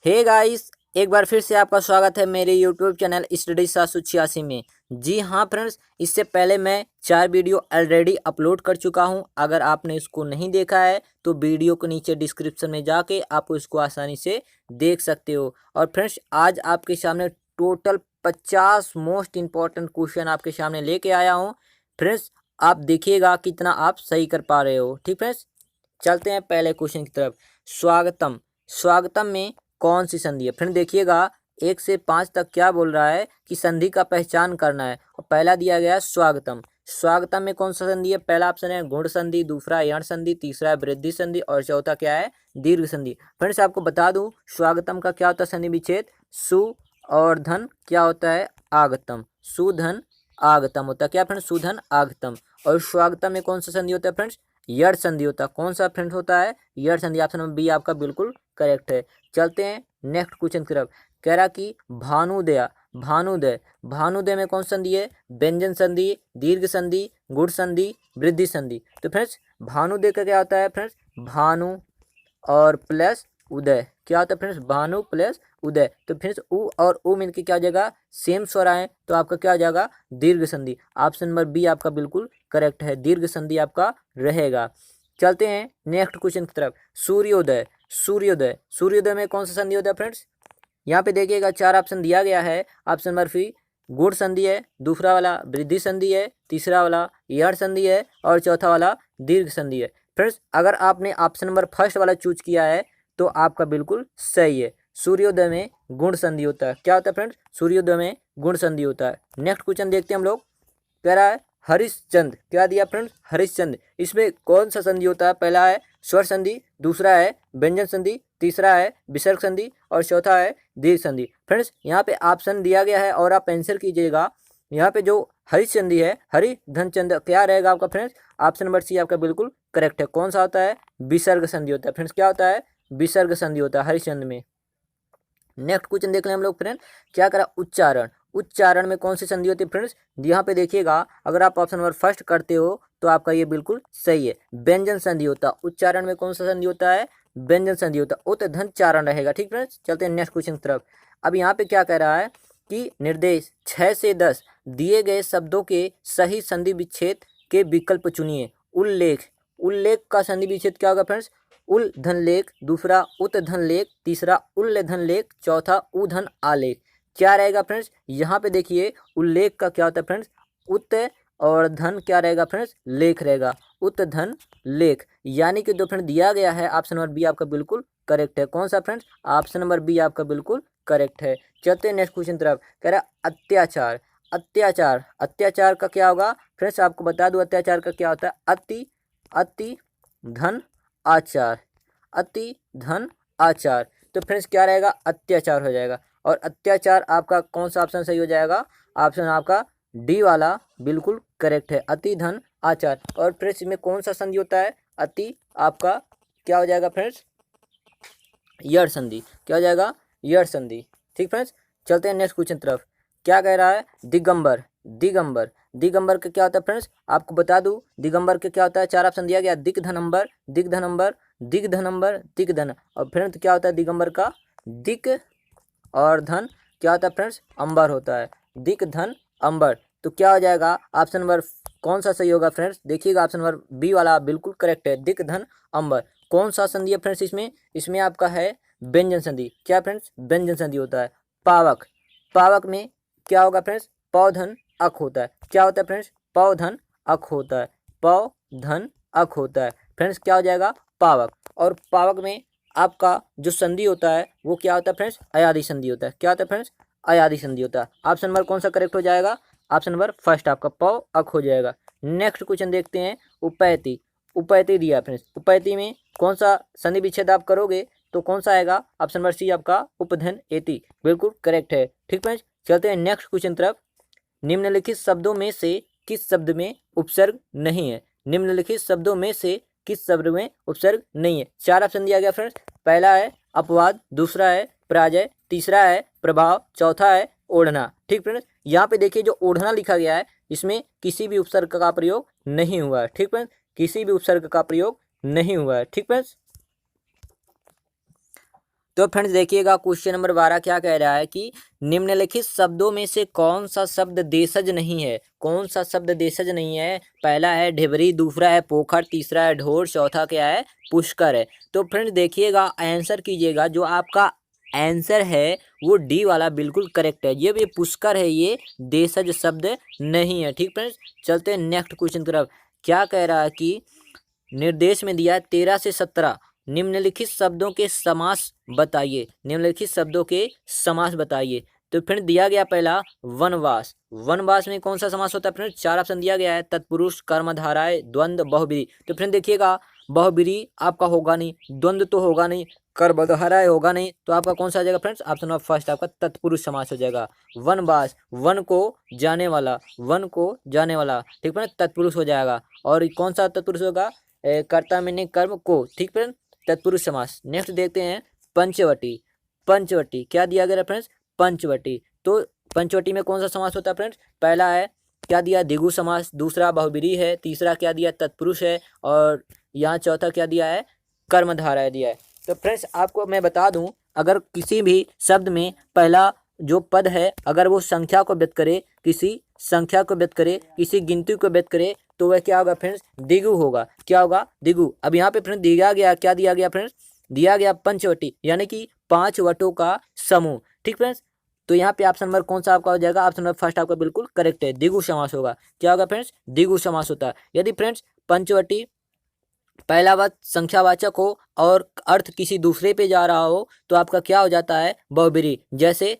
Hey guys, एक बार फिर से आपका स्वागत है मेरे यूट्यूब चैनल स्टडी 786 में। जी हाँ फ्रेंड्स, इससे पहले मैं 4 वीडियो ऑलरेडी अपलोड कर चुका हूँ। अगर आपने इसको नहीं देखा है तो वीडियो के नीचे डिस्क्रिप्शन में जाके आप इसको आसानी से देख सकते हो। और फ्रेंड्स, आज आपके सामने टोटल 50 मोस्ट इम्पॉर्टेंट क्वेश्चन आपके सामने लेके आया हूँ। फ्रेंड्स, आप देखिएगा कितना आप सही कर पा रहे हो। ठीक फ्रेंड्स, चलते हैं पहले क्वेश्चन की तरफ। स्वागतम। स्वागतम में कौन सी संधि है? फ्रेंड देखिएगा, 1 से 5 तक क्या बोल रहा है कि संधि का पहचान करना है। और पहला दिया गया है स्वागतम। स्वागतम में कौन सा संधि है? पहला ऑप्शन है गुण संधि, दूसरा यण संधि, तीसरा है वृद्धि संधि और चौथा क्या है? दीर्घ संधि। फ्रेंड्स आपको बता दूं, स्वागतम का क्या होता है संधि विच्छेद? सु और धन क्या होता है? आगतम। सुधन आगतम होता है क्या फ्रेंड्स? सुधन आगतम। और स्वागतम में कौन सा संधि होता है फ्रेंड्स? यड़ संधि होता है। कौन सा फ्रेंड होता है? यड़ संधि। ऑप्शन नंबर बी आपका बिल्कुल करेक्ट है। चलते हैं नेक्स्ट क्वेश्चन की तरफ। कह रहा कि भानुदय। भानुदय। भानुदय में कौन संधि है? व्यंजन संधि, दीर्घ संधि, गुण संधि, वृद्धि संधि। तो फ्रेंड्स भानुदय का क्या होता है फ्रेंड्स? भानु और प्लस उदय। क्या होता है फ्रेंड्स? भानु प्लस उदय। तो फ्रेंड्स उ और उ मिलकर क्या हो जाएगा? सेम स्वर आए तो आपका क्या हो जाएगा? दीर्घ संधि। ऑप्शन नंबर बी आपका बिल्कुल करेक्ट है, दीर्घ संधि आपका रहेगा। चलते हैं नेक्स्ट क्वेश्चन की तरफ। सूर्योदय। सूर्योदय। सूर्योदय में कौन सा संधि होता है फ्रेंड्स? यहाँ पे देखिएगा 4 ऑप्शन दिया गया है। ऑप्शन नंबर सी गुण संधि है, दूसरा वाला वृद्धि संधि है, तीसरा वाला यड़ संधि है और चौथा वाला दीर्घ संधि है। फ्रेंड्स अगर आपने ऑप्शन नंबर फर्स्ट वाला चूज किया है तो आपका बिल्कुल सही है। सूर्योदय में गुण संधि होता है। क्या होता है फ्रेंड्स? सूर्योदय में गुण संधि होता है। नेक्स्ट क्वेश्चन देखते हैं हम लोग। कह रहा है हरिश्चंद्र। क्या दिया फ्रेंड्स? हरिश्चंद्र। इसमें कौन सा संधि होता है? पहला है स्वर संधि, दूसरा है व्यंजन संधि, तीसरा है विसर्ग संधि और चौथा है दीर्घ संधि। फ्रेंड्स यहाँ पे ऑप्शन दिया गया है और आप आंसर कीजिएगा। यहाँ पे जो हरिश संधि है, हरि धनचंद्र, क्या रहेगा आपका फ्रेंड्स? ऑप्शन नंबर सी आपका बिल्कुल करेक्ट है। कौन सा होता है? विसर्ग संधि होता है। फ्रेंड्स क्या होता है? विसर्ग संधि होता है हरिश्चंद्र में। नेक्स्ट क्वेश्चन देख लें हम लोग फ्रेंड। क्या करा? उच्चारण। उच्चारण में कौन सी संधि होती है फ्रेंड्स? यहाँ पे देखिएगा, अगर आप ऑप्शन नंबर फर्स्ट करते हो तो आपका ये बिल्कुल सही है, व्यंजन संधि होता है। उच्चारण में कौन सा संधि होता है? व्यंजन संधि होता है। उत धन चारण रहेगा। ठीक फ्रेंड्स, चलते हैं नेक्स्ट क्वेश्चन की तरफ। अब यहाँ पे क्या कह रहा है कि निर्देश 6 से 10 दिए गए शब्दों के सही संधि विच्छेद के विकल्प चुनिए। उल्लेख। उल्लेख का संधि विच्छेद क्या होगा फ्रेंड्स? उल धन लेख, दूसरा उत धन लेख, तीसरा उल्ल धन लेख, चौथा उ धन आलेख। क्या रहेगा फ्रेंड्स? यहाँ पे देखिए उल्लेख का क्या होता है फ्रेंड्स? उत और धन क्या रहेगा फ्रेंड्स? लेख रहेगा। उत धन लेख। यानी कि जो फ्रेंड दिया गया है ऑप्शन नंबर बी आपका बिल्कुल करेक्ट है। कौन सा फ्रेंड्स? ऑप्शन नंबर बी आपका बिल्कुल करेक्ट है। चलते हैं नेक्स्ट क्वेश्चन तरफ। कह रहा है अत्याचार। अत्याचार। अत्याचार का क्या होगा फ्रेंड्स? आपको बता दूं अत्याचार का क्या होता है। अति, अति धन आचार। अति धन आचार। तो फ्रेंड्स क्या रहेगा? अत्याचार हो जाएगा। और अत्याचार आपका कौन सा ऑप्शन सही हो जाएगा? ऑप्शन आपका डी वाला बिल्कुल करेक्ट है, अति धन आचार। और फ्रेंड्स इसमें कौन सा संधि होता है? अति आपका क्या हो जाएगा फ्रेंड्स? यड़ संधि। क्या हो जाएगा? यड़ संधि। ठीक फ्रेंड्स, चलते हैं नेक्स्ट क्वेश्चन तरफ। क्या कह रहा है? दिगंबर। दिगंबर। दिगंबर का क्या होता है फ्रेंड्स? आपको बता दूं दिगंबर का क्या होता है। 4 ऑप्शन दिया गया, दिग्धनंबर, दिग्धनंबर, दिग्धनंबर, दिग्धन। और फ्रेंड्स क्या होता है दिगंबर का? दिक और धन क्या होता है फ्रेंड्स? अंबर होता है। दिक धन अंबर। तो क्या हो जाएगा? ऑप्शन नंबर कौन सा सही होगा फ्रेंड्स? देखिएगा ऑप्शन नंबर बी वाला बिल्कुल करेक्ट है, दिक धन अंबर। कौन सा संधि है फ्रेंड्स इसमें? इसमें आपका है व्यंजन संधि। क्या फ्रेंड्स? व्यंजन संधि होता है। पावक। पावक में क्या होगा फ्रेंड्स? पौधन अक होता है। क्या होता है फ्रेंड्स? पौधन अक होता है। पौधन अक होता है। फ्रेंड्स क्या हो जाएगा? पावक। और पावक में आपका जो संधि होता है वो क्या होता है फ्रेंड्स? अयादि संधि होता है। क्या होता है फ्रेंड्स? अयादि संधि होता है। ऑप्शन नंबर कौन सा करेक्ट हो जाएगा? ऑप्शन नंबर फर्स्ट आपका पौ अक हो जाएगा। नेक्स्ट क्वेश्चन देखते हैं। उपैति। उपैति दिया फ्रेंड्स। उपैति में कौन सा संधि विच्छेद आप करोगे तो कौन सा आएगा? ऑप्शन नंबर सी आपका उपधन एति बिल्कुल करेक्ट है। ठीक फ्रेंड्स, चलते हैं नेक्स्ट क्वेश्चन तरफ। निम्नलिखित शब्दों में से किस शब्द में उपसर्ग नहीं है? निम्नलिखित शब्दों में से किस शब्द में उपसर्ग नहीं है? 4 ऑप्शन दिया गया फ्रेंड्स। पहला है अपवाद, दूसरा है पराजय, तीसरा है प्रभाव, चौथा है ओढ़ना। ठीक फ्रेंड्स, यहाँ पे देखिए जो ओढ़ना लिखा गया है इसमें किसी भी उपसर्ग का प्रयोग नहीं हुआ है। ठीक फ्रेंड्स, किसी भी उपसर्ग का प्रयोग नहीं हुआ है। ठीक फ्रेंड्स, तो फ्रेंड्स देखिएगा क्वेश्चन नंबर 12 क्या कह रहा है कि निम्नलिखित शब्दों में से कौन सा शब्द देशज नहीं है। कौन सा शब्द देशज नहीं है? पहला है ढिबरी, दूसरा है पोखर, तीसरा है ढोर, चौथा क्या है? पुष्कर है। तो फ्रेंड्स देखिएगा, आंसर कीजिएगा, जो आपका आंसर है वो डी वाला बिल्कुल करेक्ट है। ये पुष्कर है, ये देशज शब्द नहीं है। ठीक फ्रेंड्स, चलते हैं नेक्स्ट क्वेश्चन की तरफ। क्या कह रहा है कि निर्देश में दिया है 13 से 17 निम्नलिखित शब्दों के समास बताइए। निम्नलिखित शब्दों के समास बताइए। तो फ्रेंड दिया गया पहला वनवास। वनवास में कौन सा समास होता है फ्रेंड? 4 ऑप्शन दिया गया है, तत्पुरुष, कर्मधारय, द्वंद्व, बहुब्रीहि। तो फ्रेंड देखिएगा, बहुब्रीहि आपका होगा नहीं, द्वंद्व तो होगा नहीं, कर्मधारय होगा नहीं, तो आपका कौन सा आ जाएगा फ्रेंड्स? ऑप्शन नंबर फर्स्ट आपका तत्पुरुष समास हो जाएगा। वनवास, वन को जाने वाला, वन को जाने वाला, ठीक है, तत्पुरुष हो जाएगा। और कौन सा तत्पुरुष होगा? कर्ता में कर्म को, ठीक है, तत्पुरुष समास। नेक्स्ट देखते हैं पंचवटी। पंचवटी क्या दिया गया फ्रेंड्स? पंचवटी। तो पंचवटी में कौन सा समास होता है फ्रेंड्स? पहला है क्या दिया? द्विगु समास, दूसरा बहुब्रीहि है, तीसरा क्या दिया? तत्पुरुष है, और यहाँ चौथा क्या दिया है? कर्मधारय दिया है। तो फ्रेंड्स आपको मैं बता दूं, अगर किसी भी शब्द में पहला जो पद है अगर वो संख्या को व्यक्त करे, किसी संख्या को व्यक्त करे, किसी गिनती को व्यक्त करे, तो वह क्या होगा फ्रेंड्स? द्विगु होगा। क्या होगा? द्विगु। अब यहाँ पे फ्रेंड्स दिया गया, क्या दिया गया फ्रेंड्स? दिया गया पंचवटी, यानी कि 5 वटों का समूह। ठीक फ्रेंड्स, तो यहाँ पे ऑप्शन नंबर कौन सा आपका हो जाएगा? ऑप्शन नंबर फर्स्ट आपका बिल्कुल करेक्ट है, द्विगु समास होगा। क्या होगा फ्रेंड्स? द्विगु समास होता है। यदि फ्रेंड्स पंचवटी पहला पद संख्यावाचक हो और अर्थ किसी दूसरे पे जा रहा हो, तो आपका क्या हो जाता है? बहुब्रीहि। जैसे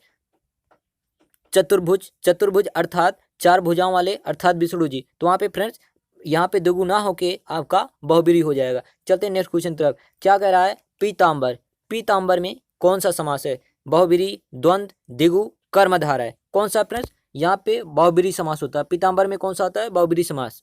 चतुर्भुज, चतुर्भुज अर्थात 4 भुजाओं वाले, अर्थात विष्णु जी। तो वहाँ पे फ्रेंड्स यहाँ पे द्विगु ना होके आपका बहुब्रीहि हो जाएगा। चलते हैं नेक्स्ट क्वेश्चन तरफ। क्या कह रहा है? पीताम्बर। पीताम्बर में कौन सा समास है? बहुब्रीहि, द्वंद्व, द्विगु, कर्मधारय। कौन सा फ्रेंड्स? यहाँ पे बहुब्रीहि समास होता है। पीताम्बर में कौन सा होता है? बहुब्रीहि समास।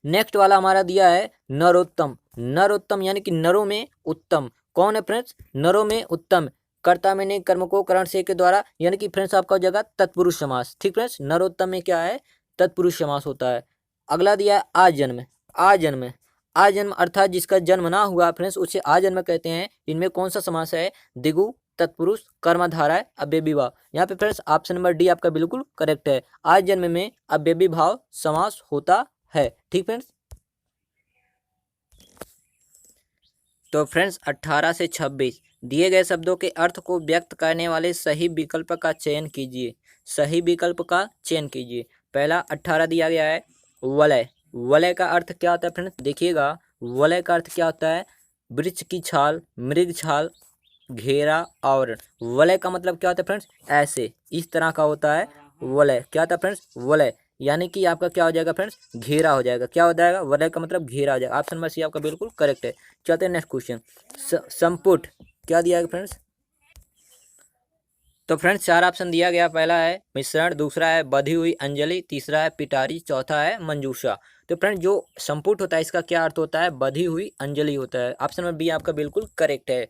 नेक्स्ट वाला हमारा दिया है नरोत्तम। नरोत्तम यानी कि नरों में उत्तम। कौन है फ्रेंड्स? नरों में उत्तम। कर्ता में कर्म को करण से के द्वारा, यानी कि फ्रेंड्स आपका हो जाएगा तत्पुरुष समास। ठीक फ्रेंड्स, नरोत्तम में क्या है? तत्पुरुष समास होता है। अगला दिया है आजन्म। आजन्म, आजन्म अर्थात जिसका जन्म ना हुआ फ्रेंड्स, उसे आजन्म कहते हैं। इनमें कौन सा समास है? द्विगु, तत्पुरुष, कर्मधारय, अव्ययी भाव। यहाँ पे फ्रेंड्स ऑप्शन नंबर डी आपका बिल्कुल करेक्ट है। आजन्म में अव्ययी भाव समास होता है। ठीक फ्रेंड्स, तो फ्रेंड्स 18 से 26 दिए गए शब्दों के अर्थ को व्यक्त करने वाले सही विकल्प का चयन कीजिए। सही विकल्प का चयन कीजिए। पहला 18 दिया गया है वलय। वलय का अर्थ क्या होता है फ्रेंड्स? देखिएगा, वलय का अर्थ क्या होता है? वृक्ष की छाल, मृग छाल, घेरा, आवरण। वलय का मतलब क्या होता है फ्रेंड्स? ऐसे, इस तरह का होता है वलय। क्या होता है फ्रेंड्स? वलय, यानी कि आपका क्या हो जाएगा फ्रेंड्स? घेरा हो जाएगा। क्या हो जाएगा? वलय का मतलब घेरा हो जाएगा। ऑप्शन नंबर सी आपका बिल्कुल करेक्ट है। चलते हैं नेक्स्ट क्वेश्चन। संपुट क्या दिया है फ्रेंड्स? तो फ्रेंड्स 4 ऑप्शन दिया गया। पहला है मिश्रण, दूसरा है बधी हुई अंजलि, तीसरा है पिटारी, चौथा है मंजूषा। तो फ्रेंड्स जो संपुट होता है इसका क्या अर्थ होता है? बधी हुई अंजलि होता है। ऑप्शन नंबर बी आपका बिल्कुल करेक्ट है।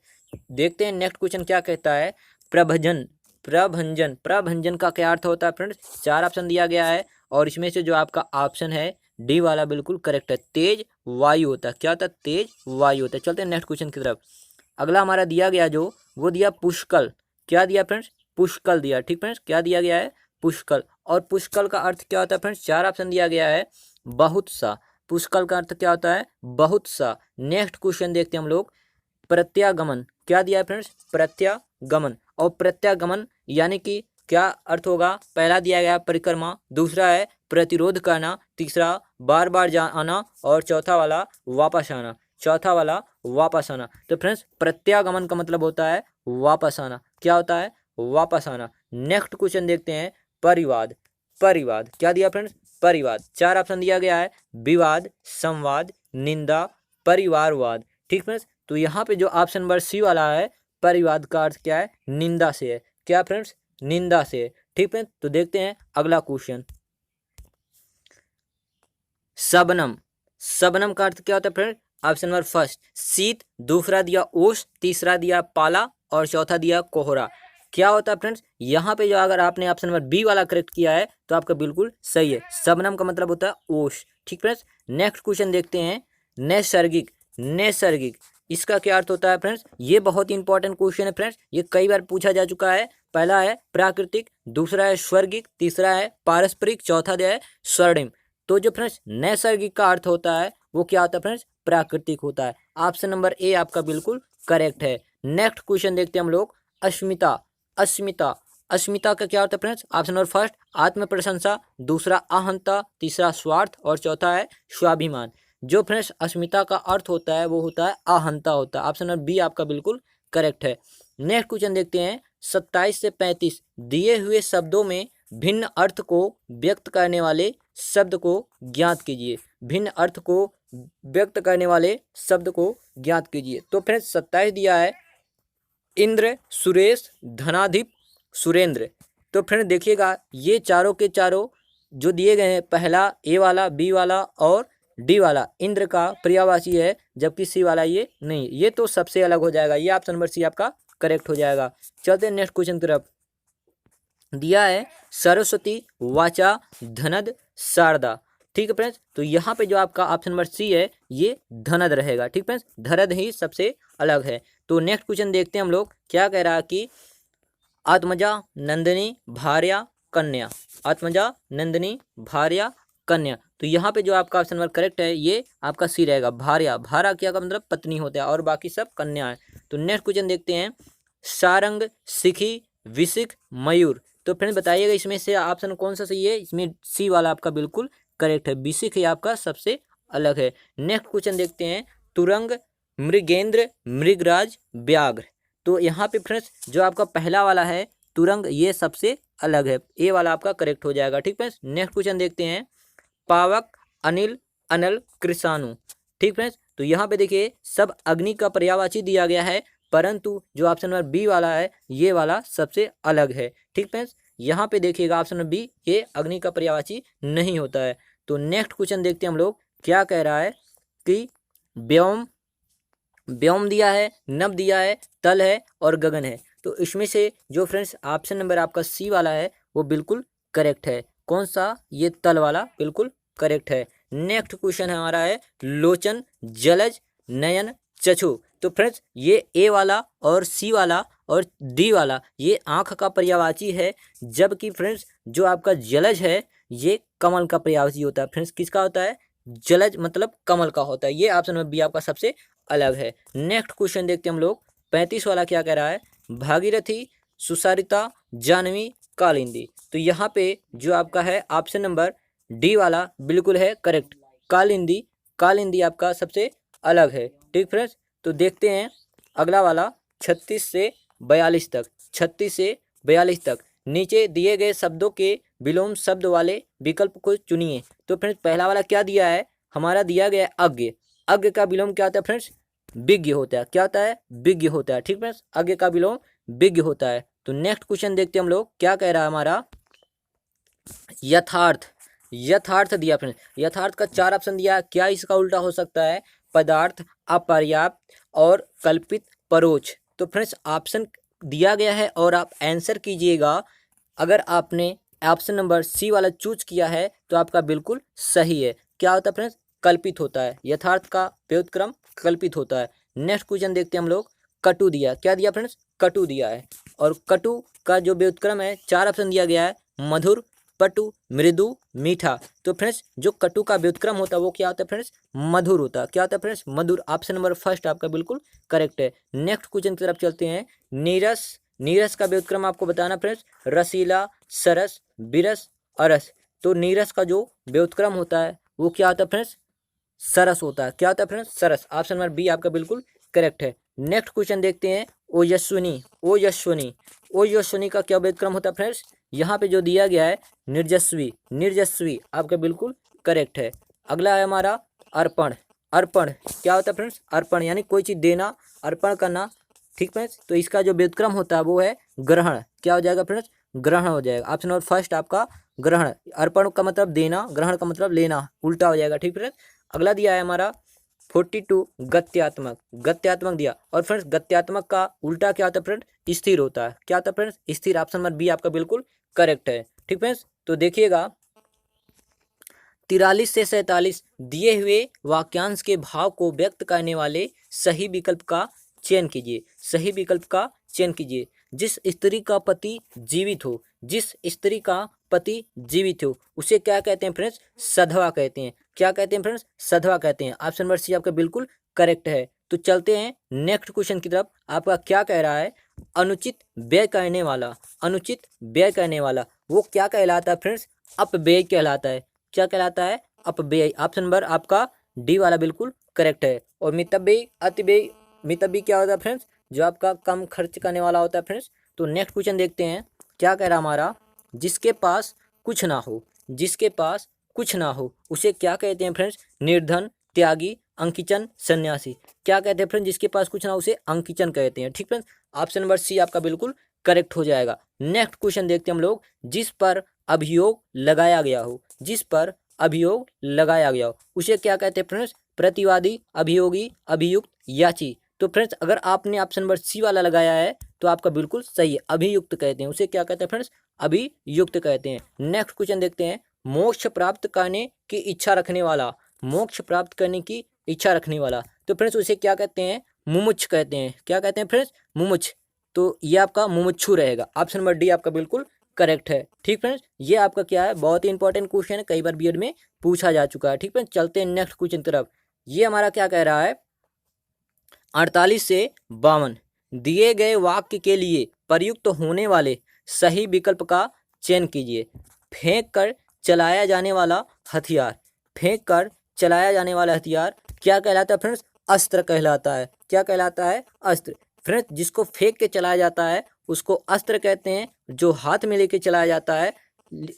देखते हैं नेक्स्ट क्वेश्चन क्या कहता है। प्रभंजन। प्रभंजन, प्रभंजन का क्या अर्थ होता है फ्रेंड्स? 4 ऑप्शन दिया गया है, और इसमें से जो आपका ऑप्शन है डी वाला बिल्कुल करेक्ट है। तेज वायु होता है। क्या होता है? तेज वायु होता है। चलते हैं नेक्स्ट क्वेश्चन की तरफ। अगला हमारा दिया गया जो, वो दिया पुष्कल। क्या दिया फ्रेंड्स? पुष्कल दिया। ठीक फ्रेंड्स, क्या दिया गया है? पुष्कल। और पुष्कल का अर्थ क्या होता है फ्रेंड्स? 4 ऑप्शन दिया गया है। बहुत सा। पुष्कल का अर्थ क्या होता है? बहुत सा। नेक्स्ट क्वेश्चन देखते हैं हम लोग। प्रत्यागमन। क्या दिया है फ्रेंड्स? प्रत्यागमन। और प्रत्यागमन यानी कि क्या अर्थ होगा? पहला दिया गया परिक्रमा, दूसरा है प्रतिरोध करना, तीसरा बार बार आना, और चौथा वाला वापस आना। चौथा वाला वापस आना। तो फ्रेंड्स प्रत्यागमन का मतलब होता है वापस आना। क्या होता है? वापस आना। नेक्स्ट क्वेश्चन देखते हैं। परिवाद। परिवाद क्या दिया फ्रेंड्स? परिवाद। 4 ऑप्शन दिया गया है। विवाद, संवाद, निंदा, परिवारवाद। ठीक फ्रेंड्स, तो यहाँ पे जो ऑप्शन नंबर सी वाला है, परिवाद का अर्थ क्या है? निंदा से है। क्या फ्रेंड्स? निंदा से है। ठीक फ्रेंड्स, तो देखते हैं अगला क्वेश्चन। शबनम। शबनम का अर्थ क्या होता है फ्रेंड्स? ऑप्शन नंबर फर्स्ट शीत, दूसरा दिया ओस, तीसरा दिया पाला, और चौथा दिया कोहरा। क्या होता है फ्रेंड्स? यहाँ पे जो अगर आपने ऑप्शन नंबर बी वाला करेक्ट किया है तो आपका बिल्कुल सही है। शबनम का मतलब होता है ओस। ठीक फ्रेंड्स, नेक्स्ट क्वेश्चन देखते हैं। नैसर्गिक। नैसर्गिक इसका क्या अर्थ होता है फ्रेंड्स? ये बहुत ही इंपॉर्टेंट क्वेश्चन है फ्रेंड्स, ये कई बार पूछा जा चुका है। पहला है प्राकृतिक, दूसरा है स्वर्गिक, तीसरा है पारस्परिक, चौथा जो है स्वर्णिम। तो जो फ्रेंड्स नैसर्गिक का अर्थ होता है वो क्या होता है फ्रेंड्स? प्राकृतिक होता है। ऑप्शन नंबर ए आपका बिल्कुल करेक्ट है। नेक्स्ट क्वेश्चन देखते हैं हम लोग। अस्मिता, अस्मिता, अस्मिता का क्या होता है फ्रेंड्स? ऑप्शन नंबर फर्स्ट आत्म प्रशंसा, दूसरा अहंता, तीसरा स्वार्थ और चौथा है स्वाभिमान। जो फ्रेंड्स अस्मिता का अर्थ होता है वो होता है अहंता होता है। ऑप्शन नंबर बी आपका बिल्कुल करेक्ट है। नेक्स्ट क्वेश्चन देखते हैं। 27 से 35 दिए हुए शब्दों में भिन्न अर्थ को व्यक्त करने वाले शब्द को ज्ञात कीजिए। भिन्न अर्थ को व्यक्त करने वाले शब्द को ज्ञात कीजिए। तो फ्रेंड्स 27 दिया है इंद्र, सुरेश, धनाधिप, सुरेंद्र। तो फ्रेंड देखिएगा ये चारों के चारों जो दिए गए हैं, पहला ए वाला, बी वाला और डी वाला इंद्र का पर्यायवाची है, जबकि सी वाला ये नहीं। ये तो सबसे अलग हो जाएगा। ये ऑप्शन नंबर सी आपका करेक्ट हो जाएगा। चलते हैं नेक्स्ट क्वेश्चन की तरफ। दिया है सरस्वती, वाचा, धनद, शारदा। ठीक है फ्रेंड्स, तो यहाँ पे जो आपका ऑप्शन नंबर सी है ये धनद रहेगा। ठीक फ्रेंड्स, धनद ही सबसे अलग है। तो नेक्स्ट क्वेश्चन देखते हैं हम लोग। क्या कह रहा है कि आत्मजा, नंदिनी, भार्या, कन्या। आत्मजा, नंदिनी, भार्या, कन्या। तो यहाँ पे जो आपका ऑप्शन नंबर करेक्ट है ये आपका सी रहेगा, भार्या। भार्या क्या का मतलब पत्नी होता है और बाकी सब कन्या है। तो नेक्स्ट क्वेश्चन देखते हैं। सारंग, सिखी, विसिक, मयूर। तो फ्रेंड बताइएगा इसमें से ऑप्शन कौन सा सही है? इसमें सी वाला आपका बिल्कुल करेक्ट है। विसिक ही आपका सबसे अलग है। नेक्स्ट क्वेश्चन देखते हैं। तुरंग, मृगेंद्र, मृगराज, व्याघ्र। तो यहाँ पे फ्रेंड्स जो आपका पहला वाला है तुरंग ये सबसे अलग है, ए वाला आपका करेक्ट हो जाएगा। ठीक फ्रेंड्स, नेक्स्ट क्वेश्चन देखते हैं। पावक, अनिल, अनल, कृषाणु। ठीक फ्रेंड्स, तो यहाँ पे देखिए सब अग्नि का पर्यायवाची दिया गया है, परंतु जो ऑप्शन नंबर बी वाला है ये वाला सबसे अलग है। ठीक फ्रेंड्स, यहाँ पे देखिएगा ऑप्शन नंबर बी ये अग्नि का पर्यायवाची नहीं होता है। तो नेक्स्ट क्वेश्चन देखते हैं हम लोग। क्या कह रहा है कि व्योम, व्योम दिया है, नभ दिया है, तल है और गगन है। तो इसमें से जो फ्रेंड्स ऑप्शन नंबर आपका सी वाला है वो बिल्कुल करेक्ट है। कौन सा? ये तल वाला बिल्कुल करेक्ट है। नेक्स्ट क्वेश्चन हमारा है लोचन, जलज, नयन, चक्षु। तो फ्रेंड्स ये ए वाला और सी वाला और डी वाला ये आंख का पर्यायवाची है, जबकि फ्रेंड्स जो आपका जलज है ये कमल का पर्यायवाची होता है। फ्रेंड्स किसका होता है? जलज मतलब कमल का होता है। ये ऑप्शन नंबर बी आपका सबसे अलग है। नेक्स्ट क्वेश्चन देखते हैं हम लोग। 35 वाला क्या कह रहा है? भागीरथी, सुसारिता, जानवी, कालिंदी। तो यहाँ पे जो आपका है ऑप्शन नंबर डी वाला बिल्कुल है करेक्ट, कालिंदी। कालिंदी आपका सबसे अलग है। ठीक फ्रेंड्स, तो देखते हैं अगला वाला 36 से 42 तक। 36 से 42 तक नीचे दिए गए शब्दों के विलोम शब्द वाले विकल्प को चुनिए। तो फ्रेंड्स पहला वाला क्या दिया है? हमारा दिया गया है अज्ञ। अज्ञ का विलोम क्या होता है फ्रेंड्स? विज्ञ होता है। क्या होता है? विज्ञ होता है। ठीक फ्रेंड्स, अज्ञ का विलोम विज्ञ होता है। तो नेक्स्ट क्वेश्चन देखते हैं हम लोग। क्या कह रहा है हमारा? यथार्थ, यथार्थ दिया फ्रेंड्स। यथार्थ का 4 ऑप्शन दिया। क्या इसका उल्टा हो सकता है? पदार्थ, अपर्याप्त और कल्पित, परोक्ष। तो फ्रेंड्स ऑप्शन दिया गया है और आप आंसर कीजिएगा। अगर आपने ऑप्शन नंबर सी वाला चूज किया है तो आपका बिल्कुल सही है। क्या होता है फ्रेंड्स? कल्पित होता है। यथार्थ का व्युत्क्रम कल्पित होता है। नेक्स्ट क्वेश्चन देखते हैं हम लोग। कटु दिया। क्या दिया फ्रेंड्स? कटु दिया है। और कटु का जो व्युत्क्रम है 4 ऑप्शन दिया गया है, मधुर, पटु, मृदु, मीठा। तो फ्रेंड्स जो कटु का व्युत्क्रम होता है वो क्या होता है फ्रेंड्स? मधुर होता है। क्या होता है फ्रेंड्स? मधुर। ऑप्शन नंबर फर्स्ट आपका बिल्कुल करेक्ट है। नेक्स्ट क्वेश्चन की तरफ चलते हैं। नीरस, नीरस का व्युत्क्रम आपको बताना फ्रेंड्स। रसीला, सरस, बिरस, अरस। तो नीरस का जो व्युत्क्रम होता है वो क्या होता है फ्रेंड्स? सरस होता है। क्या होता है फ्रेंड्स? सरस। ऑप्शन नंबर बी आपका बिल्कुल करेक्ट है। नेक्स्ट क्वेश्चन देखते हैं। ओजस्विनी, ओजस्विनी, ओजस्विनी का क्या व्युत्क्रम होता है फ्रेंड्स? यहाँ पे जो दिया गया है निर्जस्वी, निर्जस्वी आपका बिल्कुल करेक्ट है। अगला है हमारा अर्पण। अर्पण क्या होता है फ्रेंड्स? अर्पण यानी कोई चीज़ देना, अर्पण करना। ठीक फ्रेंड्स, तो इसका जो व्युत्क्रम होता है वो है ग्रहण। क्या हो जाएगा फ्रेंड्स? ग्रहण हो जाएगा। ऑप्शन नंबर फर्स्ट आपका ग्रहण। अर्पण का मतलब देना, ग्रहण का मतलब लेना, उल्टा हो जाएगा। ठीक फ्रेंड्स, अगला दिया है हमारा 42 गत्यात्मक। गत्यात्मक दिया। और फ्रेंड्स गत्यात्मक का उल्टा क्या होता है फ्रेंड्स? स्थिर होता है। क्या होता है फ्रेंड्स? स्थिर। ऑप्शन नंबर बी आपका बिल्कुल करेक्ट है। ठीक फ्रेंड्स, तो देखिएगा 43 से 47 दिए हुए वाक्यांश के भाव को व्यक्त करने वाले सही विकल्प का चयन कीजिए। सही विकल्प का चयन कीजिए। जिस स्त्री का पति जीवित हो, जिस स्त्री का पति जीवित हो उसे क्या कहते हैं फ्रेंड्स? सधवा कहते हैं। क्या कहते हैं फ्रेंड्स? सधवा कहते हैं। ऑप्शन नंबर सी आपका बिल्कुल करेक्ट है। तो चलते हैं नेक्स्ट क्वेश्चन की तरफ। आपका क्या कह रहा है? अनुचित व्यय करने वाला, अनुचित व्यय करने वाला वो क्या कहलाता है फ्रेंड्स? अपव्यय कहलाता है। क्या कहलाता है? अपव्यय। ऑप्शन नंबर आपका डी वाला बिल्कुल करेक्ट है। और मितव्ययी, अतिव्ययी, मितव्ययी क्या होता है फ्रेंड्स? जो आपका कम खर्च करने वाला होता है फ्रेंड्स। तो नेक्स्ट क्वेश्चन देखते हैं क्या कह रहा हमारा। जिसके पास कुछ ना हो, जिसके पास कुछ ना हो उसे क्या कहते हैं फ्रेंड्स? निर्धन, त्यागी, अंकिचन, सन्यासी। क्या कहते हैं फ्रेंड्स? जिसके पास कुछ ना हो उसे अंकिचन कहते हैं। ठीक फ्रेंड्स, ऑप्शन नंबर सी आपका बिल्कुल करेक्ट हो जाएगा। नेक्स्ट क्वेश्चन देखते हैं हम लोग। जिस पर अभियोग लगाया गया हो, जिस पर अभियोग लगाया गया हो उसे क्या कहते हैं फ्रेंड्स? प्रतिवादी, अभियोगी, अभियुक्त, याची। तो फ्रेंड्स अगर आपने ऑप्शन नंबर सी वाला लगाया है तो आपका बिल्कुल सही है। अभियुक्त कहते हैं उसे। क्या कहते हैं फ्रेंड्स? अभियुक्त कहते हैं। नेक्स्ट क्वेश्चन देखते हैं। मोक्ष प्राप्त करने की इच्छा रखने वाला, मोक्ष प्राप्त करने की इच्छा रखने वाला तो फ्रेंड्स उसे क्या कहते हैं? मुमुक्ष कहते हैं। क्या कहते हैं फ्रेंड्स? मुमुक्ष। तो ये आपका मुमुक्षु रहेगा। ऑप्शन नंबर डी आपका बिल्कुल करेक्ट है। ठीक फ्रेंड्स, ये आपका क्या है? बहुत ही इंपॉर्टेंट क्वेश्चन है, कई बार बीएड में पूछा जा चुका है। ठीक फ्रेंड्स, चलते हैं नेक्स्ट क्वेश्चन तरफ। ये हमारा क्या कह रहा है? 48 से 52 दिए गए वाक्य के लिए प्रयुक्त होने वाले सही विकल्प का चयन कीजिए। फेंक कर चलाया जाने वाला हथियार, फेंक कर चलाया जाने वाला हथियार क्या कहलाता है फ्रेंड्स? अस्त्र कहलाता है। क्या कहलाता है? अस्त्र। फ्रेंड्स जिसको फेंक के चलाया जाता है उसको अस्त्र कहते हैं। जो हाथ में लेके चलाया जाता है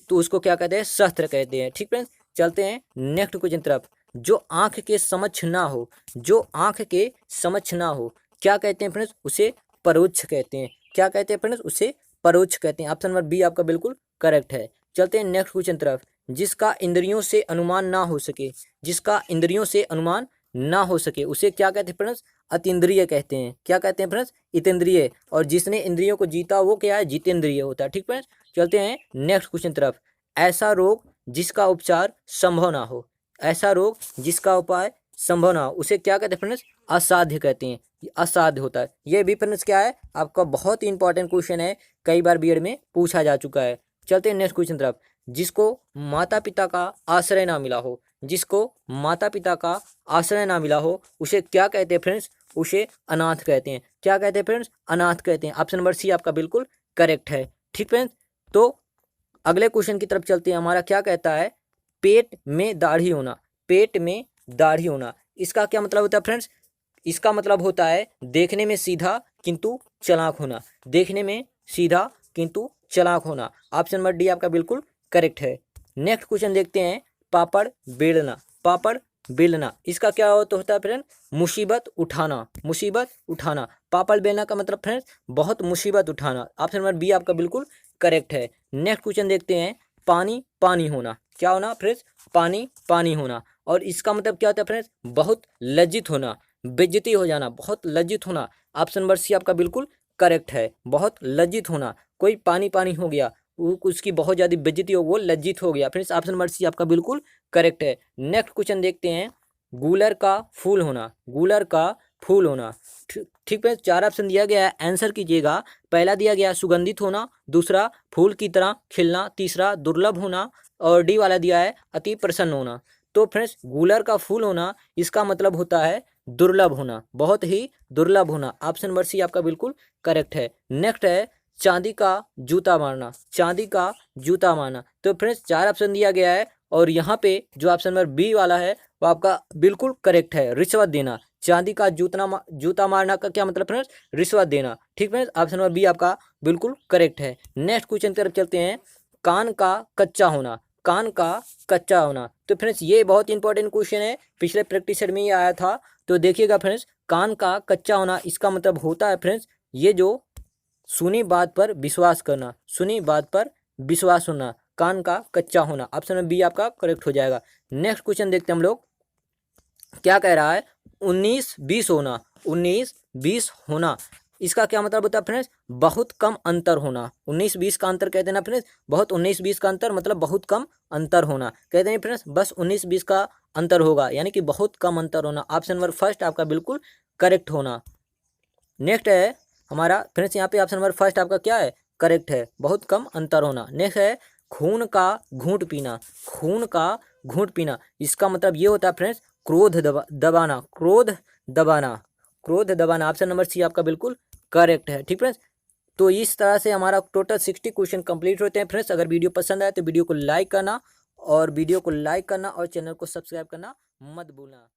तो उसको क्या कहते हैं? शस्त्र कहते हैं। ठीक फ्रेंड्स, चलते हैं नेक्स्ट क्वेश्चन तरफ। जो आंख के समक्ष ना हो, जो आंख के समक्ष ना हो क्या कहते हैं फ्रेंड्स? उसे परोक्ष कहते हैं। क्या कहते हैं फ्रेंड्स? उसे परोक्ष कहते हैं। ऑप्शन नंबर बी आपका बिल्कुल करेक्ट है। चलते हैं नेक्स्ट क्वेश्चन तरफ। जिसका इंद्रियों से अनुमान ना हो सके, जिसका इंद्रियों से अनुमान ना हो सके उसे क्या कहते हैं फ्रेंड्स? अतीन्द्रिय कहते हैं। क्या कहते हैं फ्रेंड्स? इतेंद्रिय। और जिसने इंद्रियों को जीता वो क्या है? जितेंद्रिय होता है। ठीक फ्रेंड्स, चलते हैं नेक्स्ट क्वेश्चन तरफ। ऐसा रोग जिसका उपचार संभव ना हो, ऐसा रोग जिसका उपाय संभव ना हो उसे क्या कहते हैं फ्रेंड्स? असाध्य कहते हैं। ये असाध्य होता है। ये भी फ्रेंड्स क्या है? आपका बहुत ही इंपॉर्टेंट क्वेश्चन है, कई बार बीएड में पूछा जा चुका है। चलते हैं नेक्स्ट क्वेश्चन तरफ। जिसको माता पिता का आश्रय ना मिला हो, जिसको माता पिता का आश्रय ना मिला हो उसे क्या कहते हैं फ्रेंड्स? उसे अनाथ कहते हैं। क्या कहते हैं फ्रेंड्स? अनाथ कहते हैं। ऑप्शन नंबर सी आपका बिल्कुल करेक्ट है। ठीक फ्रेंड्स, तो अगले क्वेश्चन की तरफ चलते हैं। हमारा क्या कहता है? पेट में दाढ़ी होना, पेट में दाढ़ी होना इसका क्या मतलब होता है फ्रेंड्स? इसका मतलब होता है देखने में सीधा किंतु चालाक होना, देखने में सीधा किंतु चालाक होना। ऑप्शन नंबर डी आपका बिल्कुल करेक्ट है। नेक्स्ट क्वेश्चन देखते हैं। पापड़ बेलना, पापड़ बेलना इसका क्या होता है फ्रेंड? मुसीबत उठाना, मुसीबत उठाना। पापड़ बेलना का मतलब फ्रेंड्स बहुत मुसीबत उठाना। ऑप्शन नंबर बी आपका बिल्कुल करेक्ट है। नेक्स्ट क्वेश्चन देखते हैं। पानी पानी होना, क्या होना फ्रेंड्स? पानी पानी होना। और इसका मतलब क्या होता है फ्रेंड्स? बहुत लज्जित होना, बेइज्जती हो जाना, बहुत लज्जित होना। ऑप्शन नंबर सी आपका बिल्कुल करेक्ट है। बहुत लज्जित होना, कोई पानी पानी हो गया, उसकी बहुत ज़्यादा बेइज्जती हो, वो लज्जित हो गया। फ्रेंड्स ऑप्शन नंबर सी आपका बिल्कुल करेक्ट है। नेक्स्ट क्वेश्चन देखते हैं। गूलर का फूल होना, गूलर का फूल होना। ठीक है, चार ऑप्शन दिया गया है, आंसर कीजिएगा। पहला दिया गया सुगंधित होना, दूसरा फूल की तरह खिलना, तीसरा दुर्लभ होना और डी वाला दिया है अति प्रसन्न होना। तो फ्रेंड्स गूलर का फूल होना इसका मतलब होता है दुर्लभ होना, बहुत ही दुर्लभ होना। ऑप्शन नंबर सी आपका बिल्कुल करेक्ट है। नेक्स्ट है चांदी का जूता मारना, चांदी का जूता मारना। तो फ्रेंड्स चार ऑप्शन दिया गया है और यहाँ पे जो ऑप्शन नंबर बी वाला है वो आपका बिल्कुल करेक्ट है, रिश्वत देना। चांदी का जूता मारना का क्या मतलब फ्रेंड्स? रिश्वत देना। ठीक फ्रेंड्स, ऑप्शन नंबर बी आपका बिल्कुल करेक्ट है। नेक्स्ट क्वेश्चन की तरफ चलते हैं। कान का कच्चा होना, कान का कच्चा होना। तो फ्रेंड्स ये बहुत इंपॉर्टेंट क्वेश्चन है, पिछले प्रैक्टिस सेट में ही आया था। तो देखिएगा फ्रेंड्स, कान का कच्चा होना इसका मतलब होता है फ्रेंड्स ये जो सुनी बात पर विश्वास करना, सुनी बात पर विश्वास होना, कान का कच्चा होना। ऑप्शन नंबर बी आपका करेक्ट हो जाएगा। नेक्स्ट क्वेश्चन देखते हैं हम लोग, क्या कह रहा है? 19-20 होना, 19-20 होना इसका क्या मतलब होता है फ्रेंड्स, बहुत कम अंतर होना। 19-20 का अंतर कहते हैं ना फ्रेंड्स, बहुत 19-20 का अंतर मतलब बहुत कम अंतर होना कहते हैं फ्रेंड्स, बस 19-20 का अंतर होगा यानी कि बहुत कम अंतर होना। ऑप्शन नंबर फर्स्ट आपका बिल्कुल करेक्ट होना। नेक्स्ट है हमारा फ्रेंड्स, यहाँ पे ऑप्शन नंबर फर्स्ट आपका क्या है, करेक्ट है, बहुत कम अंतर होना। नेक्स्ट है खून का घूंट पीना। खून का घूंट पीना, इसका मतलब ये होता है फ्रेंड्स, क्रोध दबाना, क्रोध दबाना, क्रोध दबाना। ऑप्शन नंबर सी आपका बिल्कुल करेक्ट है। ठीक फ्रेंड्स, तो इस तरह से हमारा टोटल 60 क्वेश्चन कंप्लीट होते हैं फ्रेंड्स। अगर वीडियो पसंद आए तो वीडियो को लाइक करना और चैनल को सब्सक्राइब करना मत भूलना।